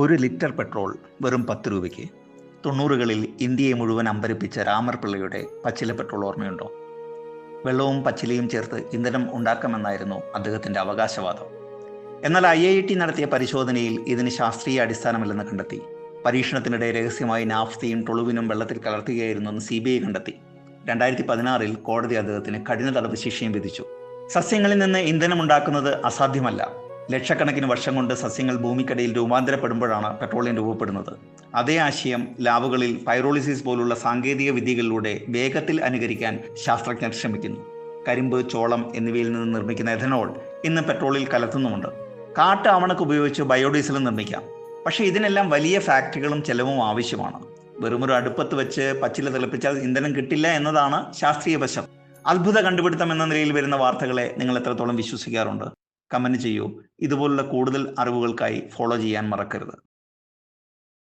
ഒരു litre petrol വെറും 10 രൂപയ്ക്ക്. 90കളിൽ ഇന്ത്യയെ മുഴുവൻ അമ്പരപ്പിച്ച രാമർ പിള്ളയുടെ പച്ചില പെട്രോൾ ഓർമ്മയുണ്ടോ? വെള്ളവും പച്ചിലയും ചേർത്ത് ഇന്ധനം ഉണ്ടാക്കാമെന്നായിരുന്നു അദ്ദേഹത്തിൻ്റെ അവകാശവാദം. എന്നാൽ IIT നടത്തിയ പരിശോധനയിൽ ഇതിന് ശാസ്ത്രീയ അടിസ്ഥാനമില്ലെന്ന് കണ്ടെത്തി. പരീക്ഷണത്തിനിടെ രഹസ്യമായി നാഫ്തയും ടൊളുവിനും വെള്ളത്തിൽ കലർത്തുകയായിരുന്നെന്ന് CBI കണ്ടെത്തി. 2016 കോടതി അദ്ദേഹത്തിന് കഠിന തടവ് ശിക്ഷയും വിധിച്ചു. സസ്യങ്ങളിൽ നിന്ന് ഇന്ധനം ഉണ്ടാക്കുന്നത് അസാധ്യമല്ല. ലക്ഷക്കണക്കിന് വർഷം കൊണ്ട് സസ്യങ്ങൾ ഭൂമിക്കടിയിൽ രൂപാന്തരപ്പെടുമ്പോഴാണ് പെട്രോളിയം രൂപപ്പെടുന്നത്. അതേ ആശയം ലാബുകളിൽ പൈറോളിസിസ് പോലുള്ള സാങ്കേതിക വിദ്യകളിലൂടെ വേഗത്തിൽ അനുകരിക്കാൻ ശാസ്ത്രജ്ഞർ ശ്രമിക്കുന്നു. കരിമ്പ്, ചോളം എന്നിവയിൽ നിന്ന് നിർമ്മിക്കുന്ന എഥനോൾ ഇന്ന് പെട്രോളിൽ കലർത്തുന്നുമുണ്ട്. കാട്ട് ആവണക്ക് ഉപയോഗിച്ച് ബയോഡീസൽ നിർമ്മിക്കാം. പക്ഷേ ഇതിനെല്ലാം വലിയ ഫാക്ടറികളും ചെലവും ആവശ്യമാണ്. വെറുമൊരു അടുപ്പത്ത് വെച്ച് പച്ചില തിളപ്പിച്ചാൽ ഇന്ധനം കിട്ടില്ല എന്നതാണ് ശാസ്ത്രീയ വശം. അത്ഭുത കണ്ടുപിടുത്തം എന്ന നിലയിൽ വരുന്ന വാർത്തകളെ നിങ്ങൾ എത്രത്തോളം വിശ്വസിക്കാറുണ്ട്? കമന്റ് ചെയ്യൂ. ഇതുപോലുള്ള കൂടുതൽ അറിവുകൾക്കായി ഫോളോ ചെയ്യാൻ മറക്കരുത്.